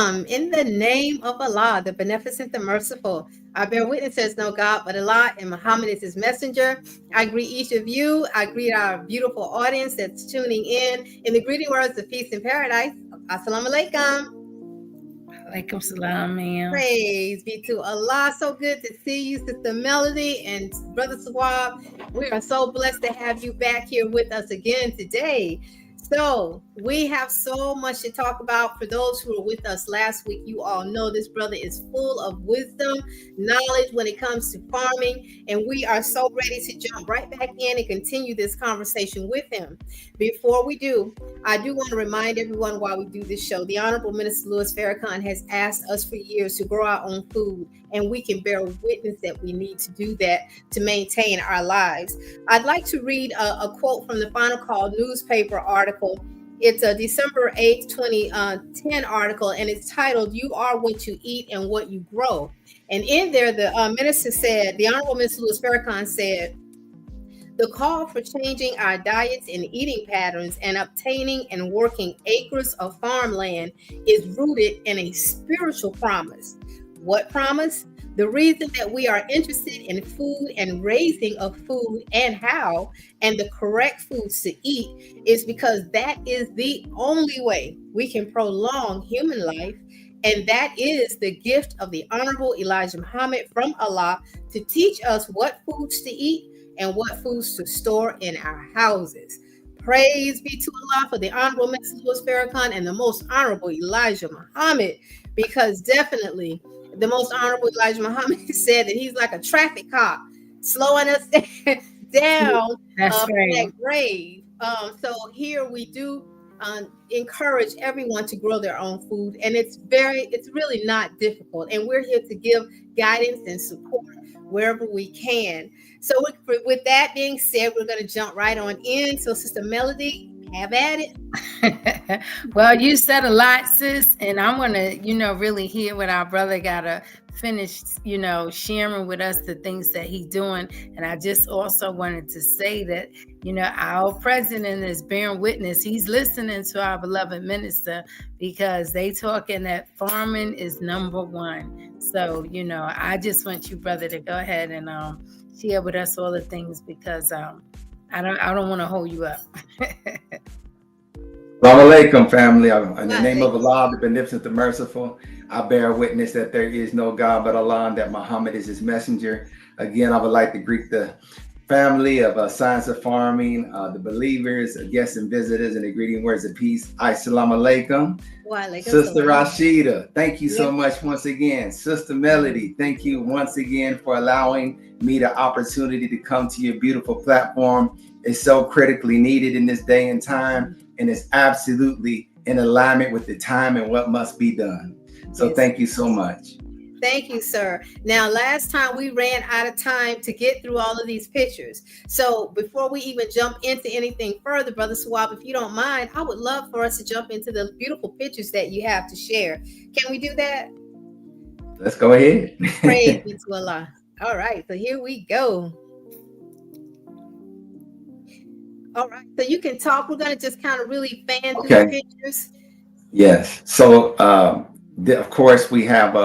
Alaikum. In the name of Allah, the Beneficent, the Merciful, I bear witness there's no God but Allah, and Muhammad is his messenger. I greet each of you. I greet our beautiful audience that's tuning in the greeting words of peace and paradise. Assalamu alaikum. Alaikum salam, ma'am. Praise be to Allah. So good to see you, Sister Melody and Brother Swab. We are so blessed to have you back here with us again today. So we have so much to talk about. For those who were with us last week, you all know this brother is full of wisdom, knowledge when it comes to farming, and we are so ready to jump right back in and continue this conversation with him. Before we do, I do want to remind everyone while we do this show, the Honorable Minister Louis Farrakhan has asked us for years to grow our own food, and we can bear witness that we need to do that to maintain our lives. I'd like to read a quote from the Final Call newspaper article. It's a December 8th, 2010 article, and it's titled, "You Are What You Eat and What You Grow." And in there, the minister said, the Honorable Minister Louis Farrakhan said, "The call for changing our diets and eating patterns and obtaining and working acres of farmland is rooted in a spiritual promise." What promise? The reason that we are interested in food and raising of food and how and the correct foods to eat is because that is the only way we can prolong human life. And that is the gift of the Honorable Elijah Muhammad from Allah to teach us what foods to eat and what foods to store in our houses. Praise be to Allah for the Honorable Minister Louis Farrakhan and the Most Honorable Elijah Muhammad, because definitely the Most Honorable Elijah Muhammad said that he's like a traffic cop, slowing us down That's right. that grave. So here we do encourage everyone to grow their own food, and it's really not difficult. And we're here to give guidance and support wherever we can. So with that being said, we're going to jump right on in. So Sister Melody, have at it. Well, you said a lot, sis, and I'm going to, really hear what our brother got to finish, sharing with us the things that he's doing. And I just also wanted to say that, our president is bearing witness. He's listening to our beloved minister because they talking that farming is number one. So, I just want you, brother, to go ahead and share with us all the things because I don't want to hold you up. Assalamu alaikum, family. In the name of Allah, the Beneficent, the Merciful, I bear witness that there is no God but Allah and that Muhammad is his messenger. Again, I would like to greet the family of Science of Farming, the believers, guests and visitors, and the greeting words of peace. Assalamu alaikum. Sister Rashida, thank you so much once again. Sister Melody, thank you once again for allowing me the opportunity to come to your beautiful platform. It's so critically needed in this day and time, and it's absolutely in alignment with the time and what must be done. So thank you so much. Thank you, sir. Now, last time we ran out of time to get through all of these pictures. So before we even jump into anything further, Brother Swab, if you don't mind, I would love for us to jump into the beautiful pictures that you have to share. Can we do that? Let's go ahead. Praise be to Allah. All right, so here we go. All right, so you can talk. We're going to just kind of really fan through the pictures. Yes. So, of course, we have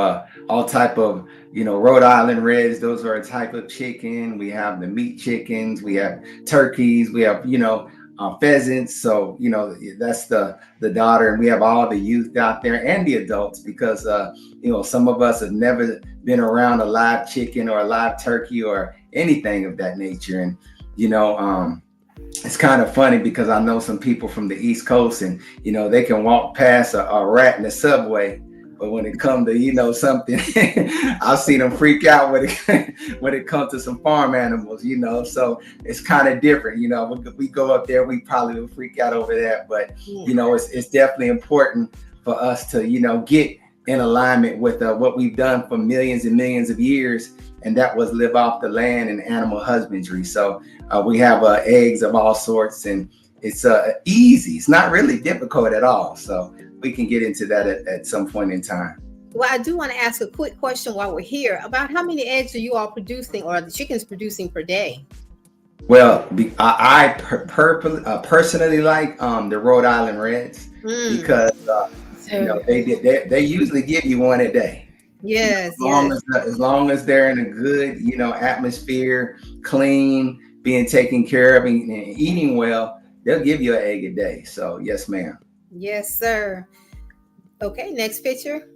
all type of, Rhode Island Reds. Those are a type of chicken. We have the meat chickens. We have turkeys. We have, pheasants. So, that's the daughter. And we have all the youth out there and the adults because, some of us have never been around a live chicken or a live turkey or anything of that nature. And, it's kind of funny because I know some people from the East Coast and, they can walk past a rat in the subway. But when it comes to, something, I've seen them freak out when it comes to some farm animals, so it's kind of different. We go up there, we probably will freak out over that. But, it's definitely important for us to, get in alignment with what we've done for millions and millions of years. And that was live off the land and animal husbandry. So we have eggs of all sorts, and it's easy. It's not really difficult at all. So we can get into that at some point in time. Well, I do want to ask a quick question while we're here about how many eggs are you all producing or are the chickens producing per day? Well, I personally like the Rhode Island Reds because know, they usually give you one a day. Yes, As long as they're in a good, atmosphere, clean, being taken care of, and eating well, they'll give you an egg a day. So yes, ma'am. yes, sir. Okay, next picture.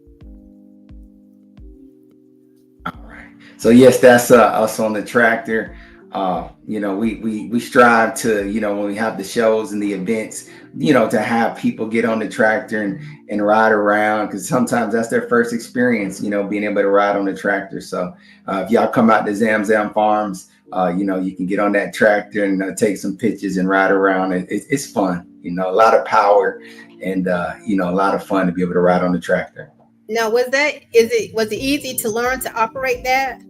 All right. So yes, that's us on the tractor. We strive to, when we have the shows and the events, to have people get on the tractor and ride around, because sometimes that's their first experience, being able to ride on the tractor. So if y'all come out to Zam Zam Farms, you can get on that tractor and take some pictures and ride around. It's fun, a lot of power and, a lot of fun to be able to ride on the tractor. Now, was it easy to learn to operate that?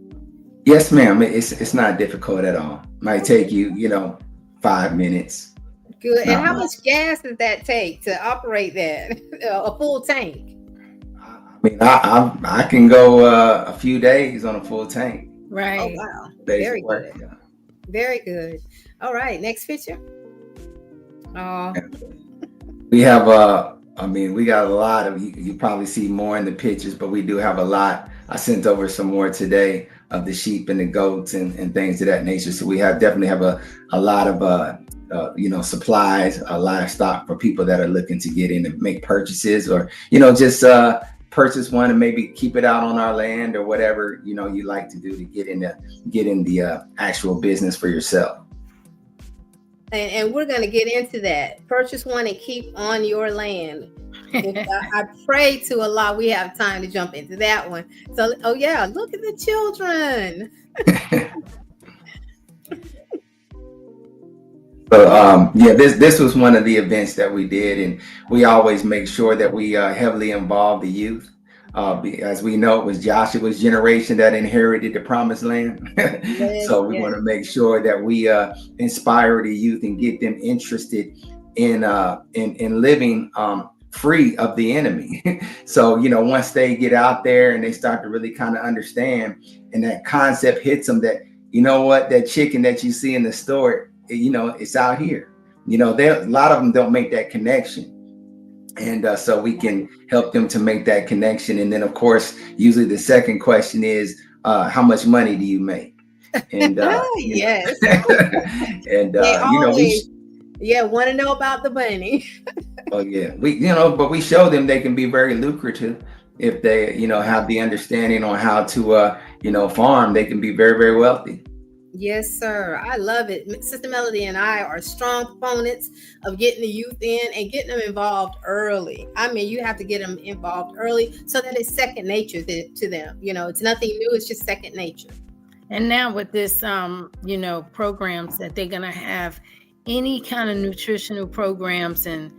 Yes, ma'am. It's not difficult at all. Might take you, 5 minutes. Good. And Not how much. much gas does that take to operate that? A full tank? I mean, I can go a few days on a full tank. Oh, Right. wow. Days Very of work. good. Yeah. Very good. All right, next picture. Oh, We have we got a lot of you probably see more in the pictures, but we do have a lot. I sent over some more today of the sheep and the goats and things of that nature. So we definitely have a lot of supplies, livestock for people that are looking to get in and make purchases, or just purchase one and maybe keep it out on our land, or whatever you like to do to get in the actual business for yourself. and we're going to get into that. Purchase one and keep on your land. I pray to Allah we have time to jump into that one. So, oh yeah, look at the children. So this was one of the events that we did, and we always make sure that we heavily involve the youth. As we know, it was Joshua's generation that inherited the promised land. Yes, So we yes. want to make sure that we inspire the youth and get them interested in living free of the enemy. So once they get out there and they start to really kind of understand, and that concept hits them, that that chicken that you see in the store, it's out here. A lot of them don't make that connection. And so we can help them to make that connection. And then, of course, usually the second question is, how much money do you make? And Yes. and They always we want to know about the money. oh yeah, but we show them they can be very lucrative if they have the understanding on how to farm. They can be very, very wealthy. Yes, sir. I love it. Sister Melody and I are strong proponents of getting the youth in and getting them involved early. I mean, you have to get them involved early so that it's second nature to them. It's nothing new. It's just second nature. And now with this, programs that they're going to have, any kind of nutritional programs and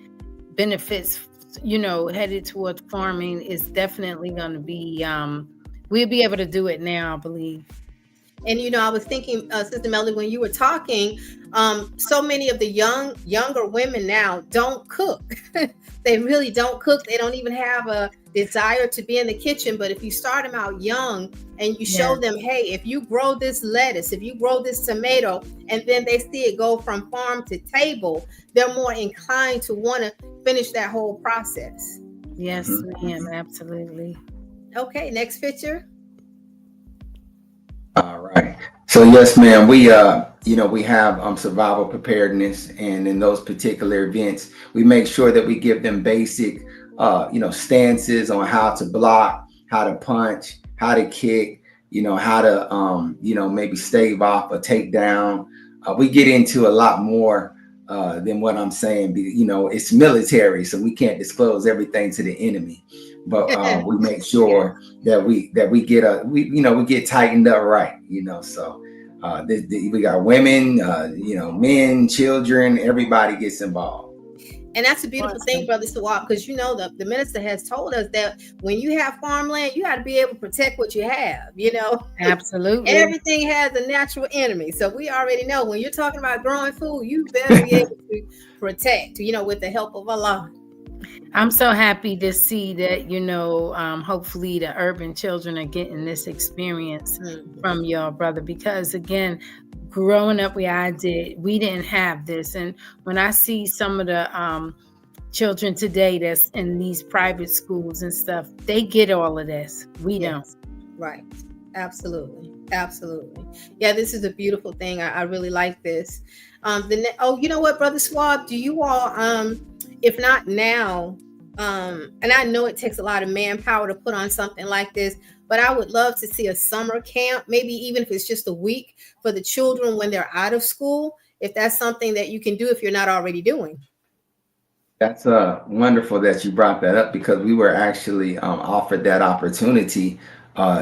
benefits, headed towards farming is definitely going to be, we'll be able to do it now, I believe. And I was thinking, Sister Melody, when you were talking, so many of the younger women now don't cook. They really don't cook. They don't even have a desire to be in the kitchen. But if you start them out young and you show them, hey, if you grow this lettuce, if you grow this tomato, and then they see it go from farm to table, they're more inclined to want to finish that whole process. Yes, ma'am, absolutely. Okay, next picture. All right. So yes, ma'am, we have survival preparedness, and in those particular events, we make sure that we give them basic stances on how to block, how to punch, how to kick, how to maybe stave off a takedown. We get into a lot more than what I'm saying. It's military, so we can't disclose everything to the enemy. But we make sure that we get tightened up right. So we got women, men, children, everybody gets involved. And that's a beautiful thing, Brother Sawab, because the minister has told us that when you have farmland, you got to be able to protect what you have. Absolutely. Everything has a natural enemy. So we already know when you're talking about growing food, you better be able to protect, with the help of Allah. I'm so happy to see that, hopefully the urban children are getting this experience from your brother, because again, growing up where I did, we didn't have this. And when I see some of the children today that's in these private schools and stuff, they get all of this. We don't. Yes. Right. Absolutely. Absolutely. Yeah, this is a beautiful thing. I really like this. Oh, you know what, Brother Swab, do you all if not now, and I know it takes a lot of manpower to put on something like this, but I would love to see a summer camp, maybe even if it's just a week for the children when they're out of school, if that's something that you can do if you're not already doing. That's wonderful that you brought that up, because we were actually offered that opportunity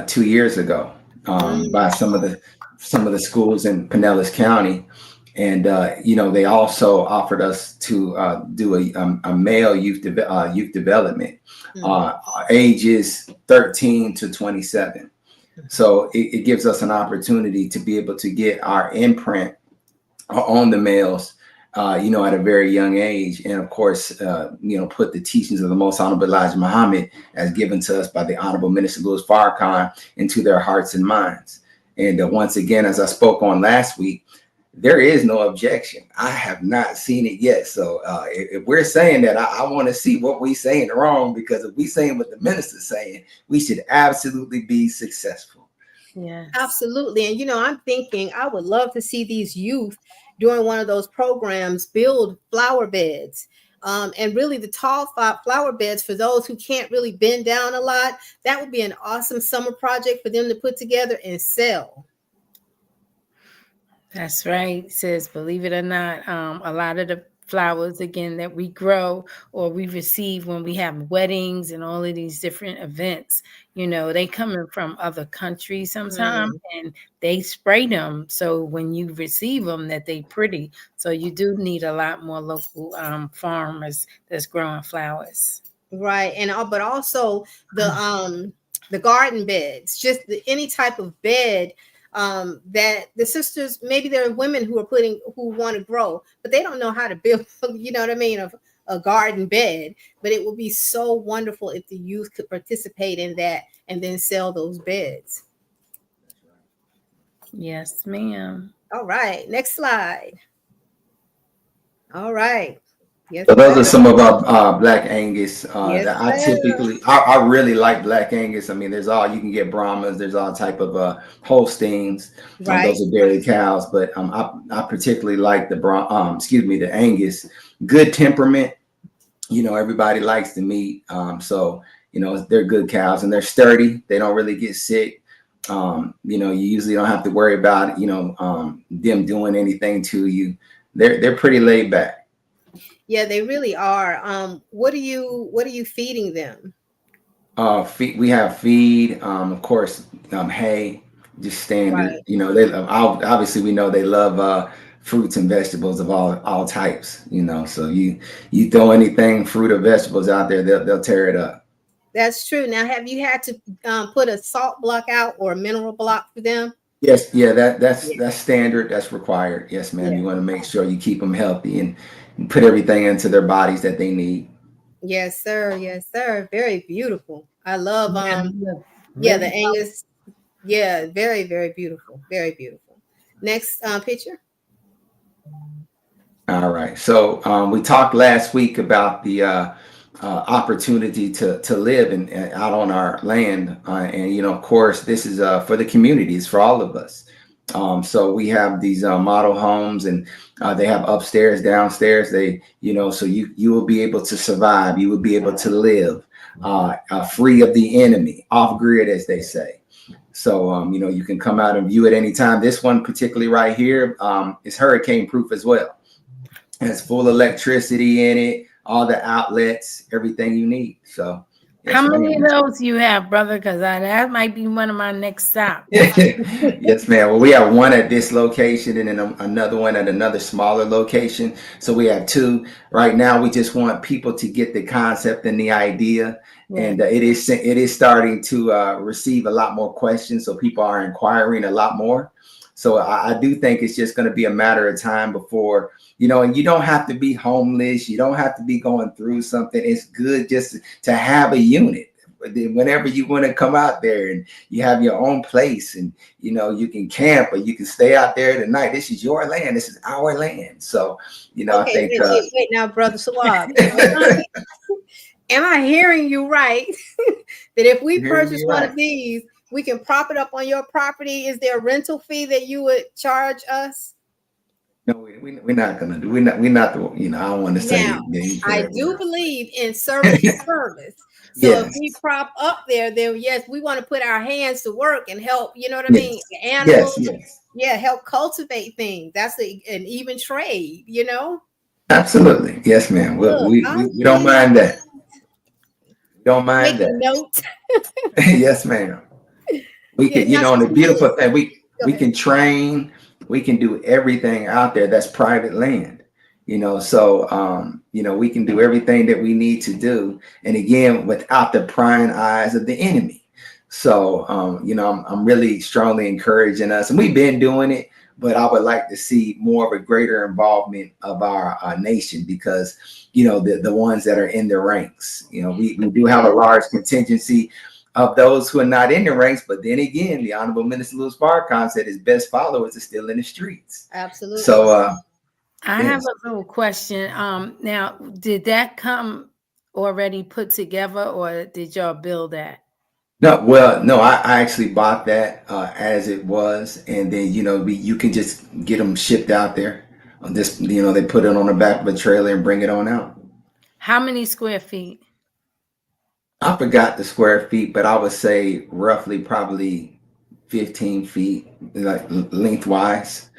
2 years ago by some of the schools in Pinellas County, and they also offered us to do a male youth development, ages 13 to 27. So it gives us an opportunity to be able to get our imprint on the males, at a very young age, and of course, put the teachings of the Most Honorable Elijah Muhammad, as given to us by the Honorable Minister Louis Farrakhan, into their hearts and minds. And once again, as I spoke on last week, there is no objection. I have not seen it yet. So if we're saying that, I want to see what we're saying wrong, because if we're saying what the minister's saying, we should absolutely be successful. Yeah, absolutely. And I'm thinking I would love to see these youth during one of those programs build flower beds, and really the tall flower beds for those who can't really bend down a lot. That would be an awesome summer project for them to put together and sell. that's right, sis. Believe it or not, a lot of the flowers, again, that we grow or we receive when we have weddings and all of these different events, they coming from other countries sometimes, and they spray them. So when you receive them, that they pretty. So you do need a lot more local farmers that's growing flowers. Right. And but also the garden beds, just any type of bed that the sisters, maybe there are women who want to grow, but they don't know how to build, you know what I mean, a garden bed. But it would be so wonderful if the youth could participate in that and then sell those beds. Yes, ma'am. All right, next slide. All right. Yes, So those sir. are some of our Black Angus Yes, that I sir. typically, I really like Black Angus. I mean, you can get Brahmas, there's all type of Holsteins. Right. Those are dairy cows, but I particularly like the Angus. Good temperament. Everybody likes the meat. So they're good cows, and they're sturdy. They don't really get sick. You usually don't have to worry about them doing anything to you. They're pretty laid back. Yeah, they really are. What are you feeding them? We have feed, of course, hay, just standard. Right. They obviously, we know they love fruits and vegetables of all types. So you throw anything, fruit or vegetables out there, they'll tear it up. That's true. Now, have you had to put a salt block out or a mineral block for them? Yes, yeah, that's standard. That's required. Yes, ma'am. Yeah. You want to make sure you keep them healthy and put everything into their bodies that they need. Yes, sir. Yes, sir. Very beautiful. I love the Really Angus. Yeah, very, very beautiful. Very beautiful. Next picture. All right. So we talked last week about the opportunity to live out on our land, and of course, this is for the communities, for all of us. So we have these model homes, and they have upstairs, downstairs. So you will be able to survive. You will be able to live free of the enemy, off grid, as they say. So you can come out and view it anytime. This one particularly right here is hurricane proof as well. It has full electricity in it, all the outlets, everything you need. So yes, how many of those you have, brother? Because that might be one of my next stops. Yes, ma'am. Well, we have one at this location and then another one at another smaller location. So we have two. Right now, we just want people to get the concept and the idea. Yeah. And it is starting to receive a lot more questions. So people are inquiring a lot more. So I do think it's just going to be a matter of time before, and you don't have to be homeless. You don't have to be going through something. It's good just to have a unit. whenever you want to come out there and you have your own place, and you can camp or you can stay out there tonight. This is your land. This is our land. So I Okay, think wait now, Brother Swab. Am I hearing you right? That if we purchase one of these, we can prop it up on your property? Is there a rental fee that you would charge us? No, we're not gonna do. We're not the. I don't want to say. Now, I do believe in service for service. So if we prop up there, then yes, we want to put our hands to work and help. You know what I mean? The animals. Yes. Yeah, help cultivate things. That's an even trade. Absolutely. Yes, ma'am. We don't mind that. We don't mind Make a that. note. Yes, ma'am. We can, the beautiful thing, we can train, we can do everything out there that's private land, so we can do everything that we need to do. And again, without the prying eyes of the enemy. So I'm really strongly encouraging us, and we've been doing it, but I would like to see more of a greater involvement of our nation, because the ones that are in the ranks, we do have a large contingency of those who are not in the ranks. But then again, the Honorable Minister Louis Farrakhan said his best followers are still in the streets. Absolutely. So I have a little question. Now, did that come already put together, or did y'all build that? No, I actually bought that as it was, and then you can just get them shipped out there. On this, they put it on the back of a trailer and bring it on out. How many square feet? I forgot the square feet, but I would say roughly probably 15 feet, like lengthwise.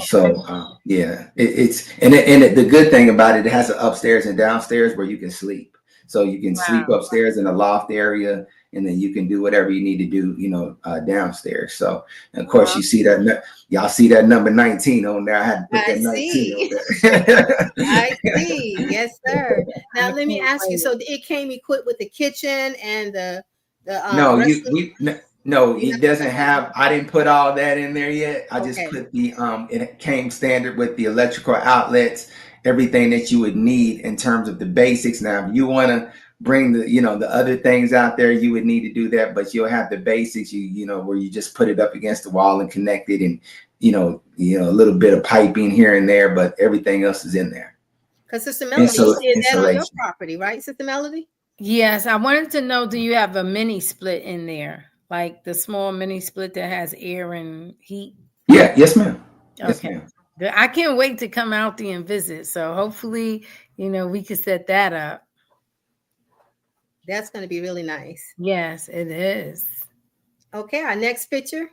So yeah, it's the good thing about it, it has an upstairs and downstairs where you can sleep. So you can sleep upstairs in the loft area, and then you can do whatever you need to do, downstairs. So, and of course, you see that, y'all see that number 19 on there. I had to put that 19 on there. I see. Yes, sir. Now, let me ask you. So it came equipped with the kitchen and the no, it doesn't have. I didn't put all that in there yet. I just put it came standard with the electrical outlets, everything that you would need in terms of the basics. Now, if you want to bring the other things out there, you would need to do that, but you'll have the basics, where you just put it up against the wall and connect it, and a little bit of piping here and there, but everything else is in there. Because Sister Melody did that on your property, right, Sister Melody? Yes, I wanted to know, do you have a mini split in there, like the small mini split that has air and heat? Yeah, yes, ma'am. Okay. Yes, I can't wait to come out there and visit. So hopefully, we can set that up. That's going to be really nice. Yes, it is. Okay, our next picture.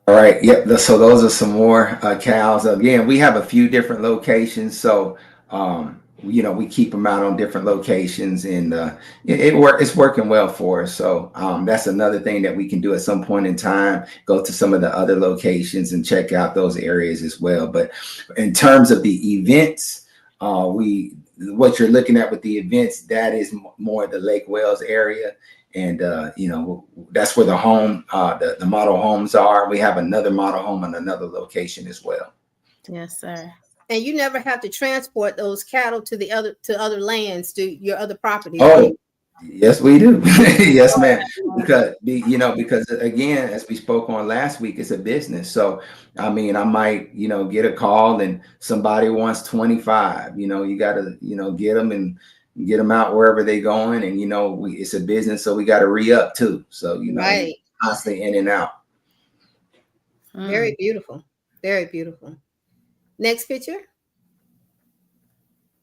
All right. Yep. So those are some more cows. Again, we have a few different locations. So, we keep them out on different locations, and it's working well for us. So that's another thing that we can do at some point in time, go to some of the other locations and check out those areas as well. But in terms of the events, what you're looking at with the events, that is more the Lake Wales area. And, that's where the home, the model homes are. We have another model home in another location as well. Yes, sir. And you never have to transport those cattle to other lands, to your other properties. Oh, yes, we do. Yes, ma'am. Because again, as we spoke on last week, it's a business. So, I mean, I might, get a call and somebody wants 25, you got to, get them and get them out wherever they're going. And, it's a business, so we got to re-up too. So, right. Constantly in and out. Very beautiful. Very beautiful. Next picture.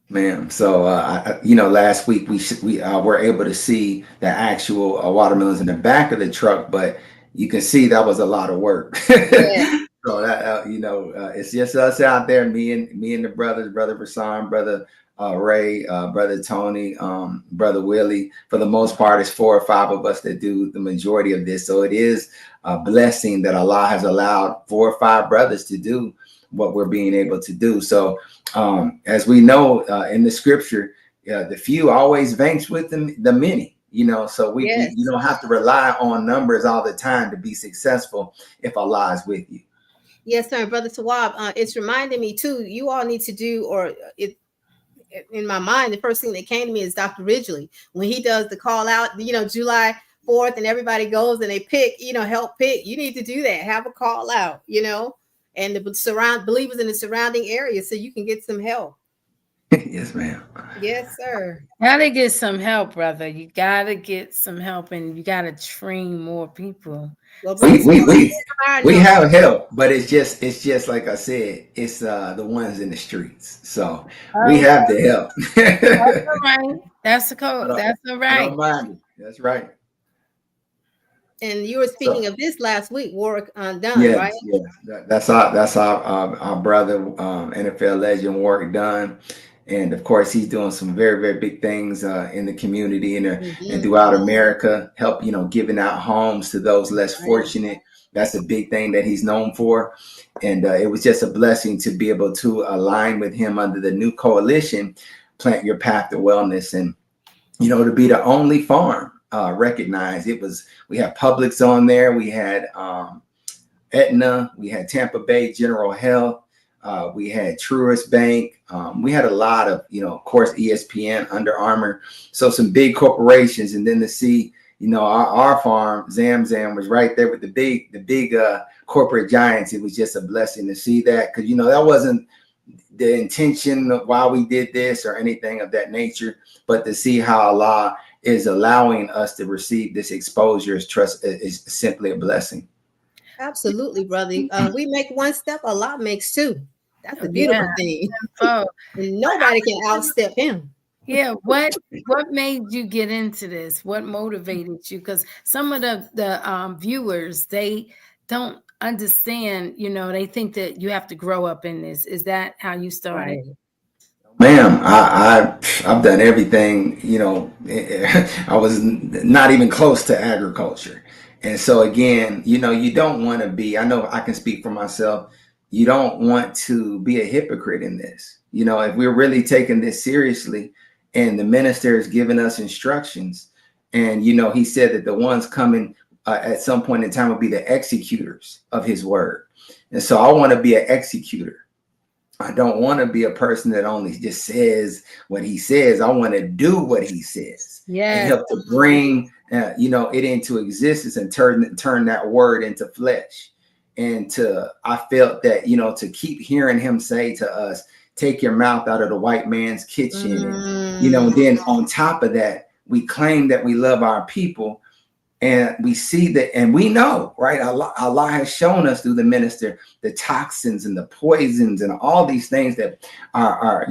Ma'am. So, last week we were able to see the actual watermelons in the back of the truck, but you can see that was a lot of work. Yeah. So that, it's just us out there, me and the brothers, Brother Rasan, Brother Ray, Brother Tony, Brother Willie. For the most part, it's 4 or 5 of us that do the majority of this. So it is a blessing that Allah has allowed 4 or 5 brothers to do what we're being able to do. So as we know in the scripture, the few always vanquish with the many, so we don't have to rely on numbers all the time to be successful if Allah is with you. Yes, sir. Brother Tawab, it's reminding me too, you all need to do, in my mind, the first thing that came to me is Dr. Ridgely when he does the call out, July 4th, and everybody goes and they pick, help pick. You need to do that. Have a call out, and the surround believers in the surrounding area so you can get some help. Yes, ma'am. Yes, sir. Gotta get some help, brother. You gotta get some help, and you gotta train more people. Well, We Brother we Swan, we our we number. have help, but it's just like I said, it's the ones in the streets. So we Oh, have the help. that's all right. That's the I code. don't, That's all I right. don't mind it. That's right. And you were speaking So of this last week, Warwick Dunn, right? yes, yes, that's our brother, NFL legend Warwick Dunn, and of course he's doing some very very big things in the community and Hmm. throughout America. Help giving out homes to those less Right. fortunate. That's a big thing that he's known for, and it was just a blessing to be able to align with him under the new coalition, Plant Your Path to Wellness, and to be the only farm recognized. We had Publix on there, we had Aetna, we had Tampa Bay General Health, we had Truist Bank, we had a lot of, of course, ESPN, Under Armour, so some big corporations, and then to see, our farm, Zam Zam, was right there with the big corporate giants. It was just a blessing to see that, because that wasn't the intention of why we did this or anything of that nature, but to see how Allah is allowing us to receive this exposure is simply a blessing. Absolutely, brother. We make one step, Allah makes two. That's a Yeah. beautiful thing. Oh, And nobody can outstep him. yeah. What made you get into this? What motivated you? Because some of the viewers, they don't understand. They think that you have to grow up in this. Is that how you started? Right. Ma'am, I've done everything. I was not even close to agriculture, and so again, you don't want to be. I know I can speak for myself. You don't want to be a hypocrite in this. If we're really taking this seriously, and the minister is giving us instructions, and he said that the ones coming at some point in time will be the executors of his word, and so I want to be an executor. I don't want to be a person that only just says what he says. I want to do what he says and Yes. help to bring, it into existence and turn that word into flesh. And I felt that, to keep hearing him say to us, take your mouth out of the white man's kitchen. And then on top of that, we claim that we love our people. And we see that, and we know, right? Allah has shown us through the minister the toxins and the poisons and all these things that are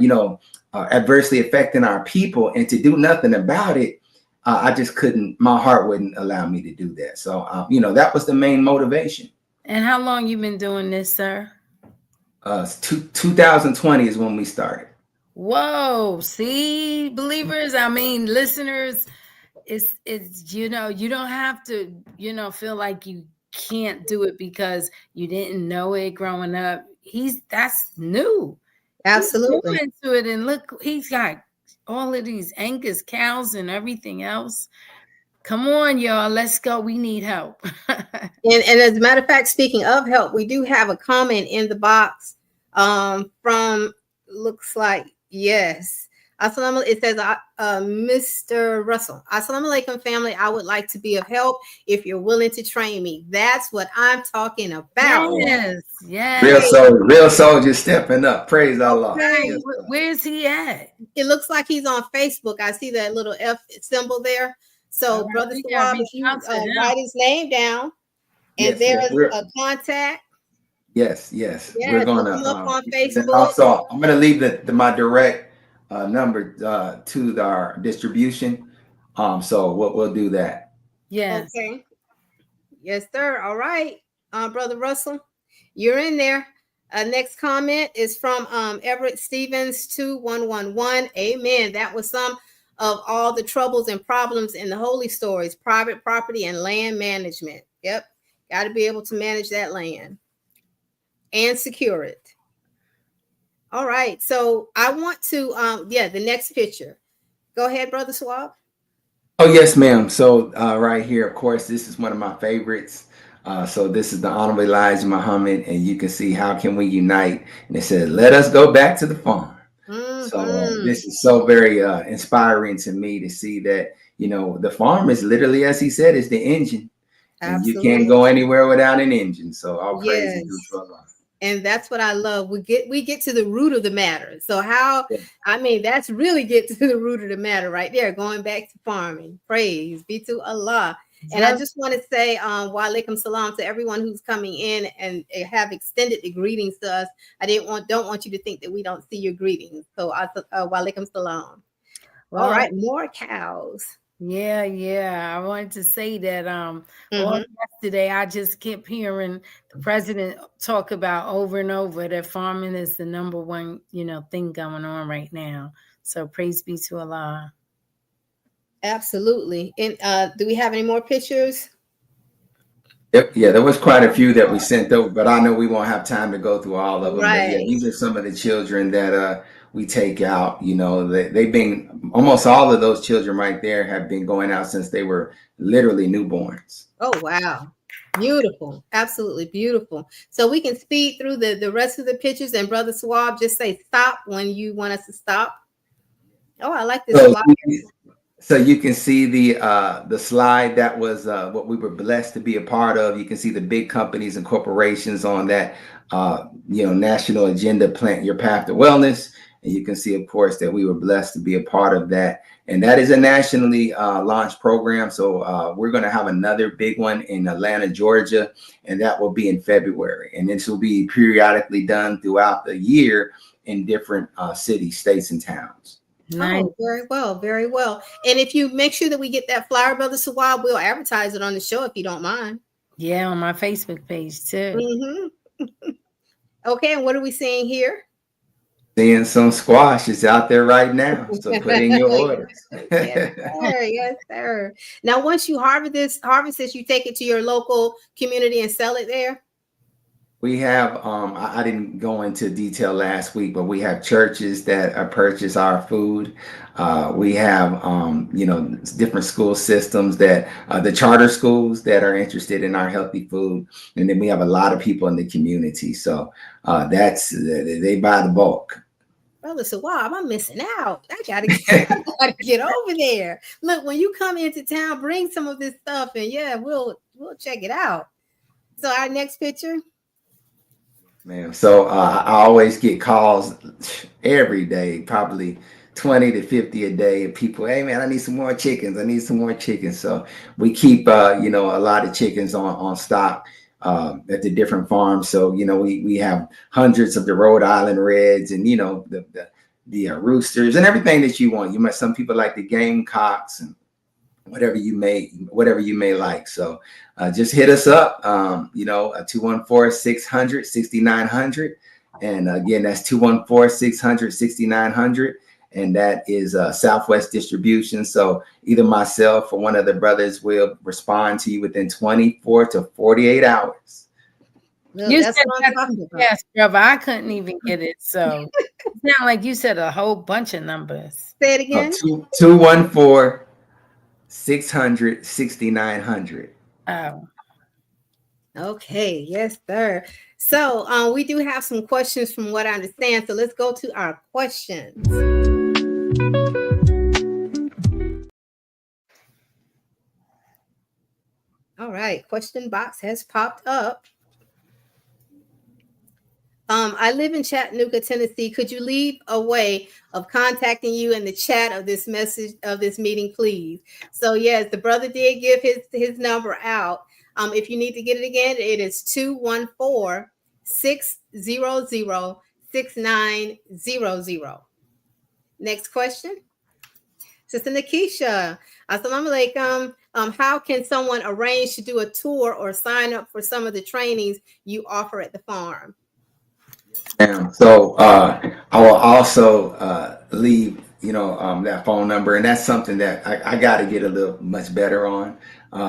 adversely affecting our people. And to do nothing about it, I just couldn't. My heart wouldn't allow me to do that. So, that was the main motivation. And how long you been doing this, sir? 2020 is when we started. Whoa! See, believers. I mean, listeners. It's you don't have to feel like you can't do it because you didn't know it growing up. That's new. Absolutely. He's new into it, and look, he's got all of these Angus cows and everything else. Come on, y'all, let's go. We need help. And as a matter of fact, speaking of help, we do have a comment in the box from, looks like, yes. It says, Mr. Russell, Assalamu alaikum family. I would like to be of help if you're willing to train me. That's what I'm talking about. Yes. Real soldier stepping up. Praise Allah. Right. Yes, Where's he at? It looks like he's on Facebook. I see that little F symbol there. So, Brother Sawab, if you write his name down, and there's a contact. Yes. We're gonna look on Facebook. Also, I'm gonna leave my direct number to our distribution. So we'll do that. Yes. Okay. Yes, sir. All right, Brother Russell, you're in there. Next comment is from Everett Stevens 2111. Amen. That was some of all the troubles and problems in the holy stories, private property and land management. Yep. Got to be able to manage that land and secure it. All right. So I want to, the next picture. Go ahead, Brother Swab. Oh, yes, ma'am. So right here, of course, this is one of my favorites. So this is the Honorable Elijah Muhammad, and you can see how can we unite. And it says, let us go back to the farm. So Mm-hmm. this is so very inspiring to me to see that, the farm is literally, as he said, is the engine, and you can't Absolutely. go anywhere without an engine. So all praise is due to Yes. Allah. And that's what I love. We get to the root of the matter. So how, Yeah. I mean, that's really get to the root of the matter right there, going back to farming. Praise be to Allah. And I Yep. just want to say wa alaikum salam to everyone who's coming in and have extended the greetings to us. I don't want you to think that we don't see your greetings. So wa alaikum salam. All Well, right, more cows. yeah. I wanted to say that all Hmm. yesterday I just kept hearing the president talk about over and over that farming is the number one, thing going on right now. So praise be to Allah. Absolutely. And do we have any more pictures? Yep, yeah, there was quite a few that we sent over, but I know we won't have time to go through all of them. But yeah, Right. these are some of the children that we take out. They've been, almost all of those children right there have been going out since they were literally newborns. Oh, wow. Beautiful. Absolutely beautiful. So we can speed through the rest of the pictures, and Brother Swab, just say stop when you want us to stop. Oh, I like this So slide. So you can see the slide that was what we were blessed to be a part of. You can see the big companies and corporations on that national agenda, Plant Your Path to Wellness. And you can see, of course, that we were blessed to be a part of that. And that is a nationally launched program. So we're going to have another big one in Atlanta, Georgia, and that will be in February. And this will be periodically done throughout the year in different cities, states, and towns. Nice. Oh, very well, very well. And if you make sure that we get that flyer, Brother Swab, we'll advertise it on the show if you don't mind. Yeah, on my Facebook page too. Hmm. Okay, and what are we seeing here? Seeing some squash is out there right now. So put in your orders. Yes, sir. Yes, sir. Now, once you harvest this, you take it to your local community and sell it there. We have, I didn't go into detail last week, but we have churches that purchase our food. We have, different school systems that the charter schools that are interested in our healthy food. And then we have a lot of people in the community. So they buy the bulk. Brother Sawab, I'm missing out. I gotta get over there. Look, when you come into town, bring some of this stuff, and yeah, we'll check it out. So our next picture. Man, so I always get calls every day, probably 20 to 50 a day. Of people, hey man, I need some more chickens. I need some more chickens. So we keep, a lot of chickens on stock at the different farms. So we have hundreds of the Rhode Island Reds, and the roosters and everything that you want. Some people like the gamecocks and whatever you may like. So just hit us up, 214-600-6900. And again, that's 214-600-6900. And that is Southwest Distribution. So either myself or one of the brothers will respond to you within 24 to 48 hours. Look, You that's said what I'm that talking too about. fast, brother. I couldn't even get it. So it's not like you said a whole bunch of numbers. Say it again. 214-600-6900. Oh, Okay, yes, sir. So we do have some questions from what I understand. So let's go to our questions. All right, question box has popped up. I live in Chattanooga, Tennessee. Could you leave a way of contacting you in the chat of this message of this meeting, please? So yes, the brother did give his number out. If you need to get it again, it is 214-600-6900. Next question. Sister Nakisha, Assalamu alaikum. How can someone arrange to do a tour or sign up for some of the trainings you offer at the farm? So I will also leave, that phone number, and that's something that I got to get a little much better on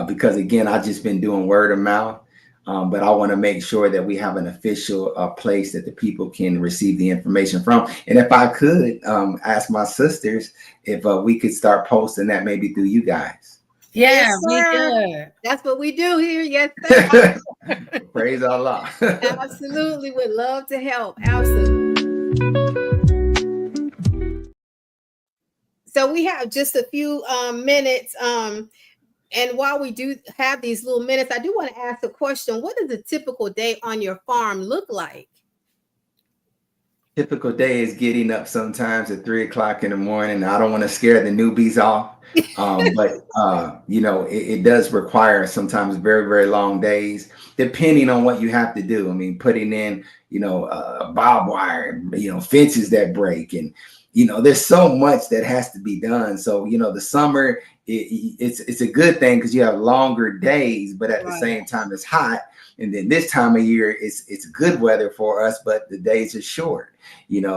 because again, I've just been doing word of mouth, but I want to make sure that we have an official place that the people can receive the information from. And if I could ask my sisters if we could start posting that maybe through you guys. yeah, Yes, we sir. good. That's what we do here. Yes, sir. Praise Allah. Absolutely. Would love to help. Absolutely. So we have just a few minutes. And while we do have these little minutes, I do want to ask a question. What does a typical day on your farm look like? Typical day is getting up sometimes at 3 o'clock in the morning. I don't want to scare the newbies off, but it does require sometimes very, very long days, depending on what you have to do. I mean, putting in, barbed wire, fences that break, and there's so much that has to be done. So the summer, it's a good thing because you have longer days, but at the Right. same time, it's hot. And then this time of year, it's good weather for us, but the days are short.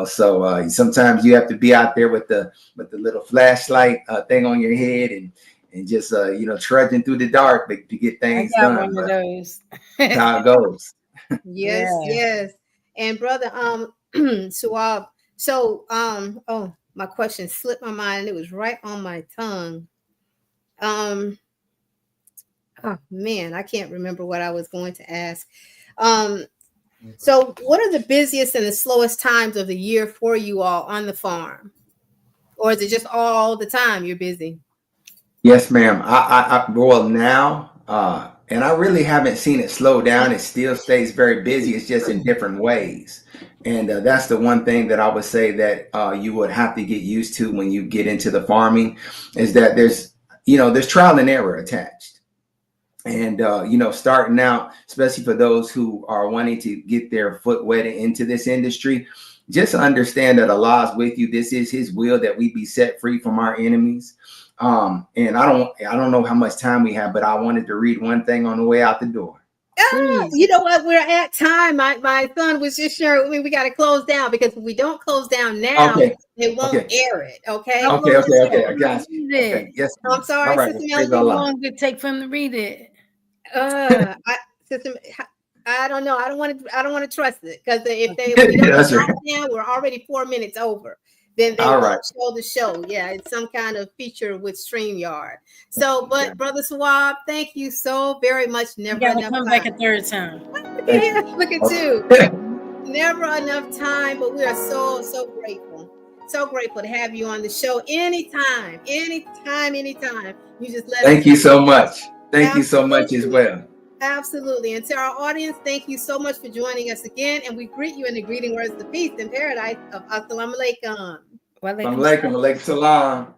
So sometimes you have to be out there with the little flashlight thing on your head and just trudging through the dark to get things I got done. one of those. That's how it goes. Yes, Yeah. yes. And brother Suab, so oh, my question slipped my mind. It was right on my tongue. Um oh man, I can't remember what I was going to ask. Um so what are the busiest and the slowest times of the year for you all on the farm? Or is it just all the time you're busy? Yes, ma'am. Well, now, and I really haven't seen it slow down. It still stays very busy. It's just in different ways. And that's the one thing that I would say that you would have to get used to when you get into the farming is that there's trial and error attached. And, starting out, especially for those who are wanting to get their foot wet into this industry, just understand that Allah is with you. This is his will that we be set free from our enemies. And I don't know how much time we have, but I wanted to read one thing on the way out the door. Ah, Please. you know what? We're at time. My son was just sharing with me. We got to close down because if we don't close down now, Okay. they won't Okay. air it. Okay. How Okay. long Okay. does Okay. I got you. read it? Okay. Yes, I'm ma'am. sorry, All right. Sister Praise How Melody. Allah. long did it take for him to read it? I, Sister, I don't know. I don't want to. I don't want to trust it because if we don't That's stop right. now, we're already 4 minutes over. Then they All won't right. show the show. Yeah, it's some kind of feature with StreamYard. So, Okay. but Brother Swab, thank you so very much. You Never gotta enough come back a time. third time. Look at Thank here. you. Look at you. Okay. Never enough time, but we are so grateful. So grateful to have you on the show anytime, anytime, anytime. You just let us Thank you know. so much. Thank you so much as Absolutely. well. Absolutely. And to our audience, thank you so much for joining us again. And we greet you in the greeting words of peace and paradise of Assalamu alaikum. Walaikum Alaikum. Alaikum salam.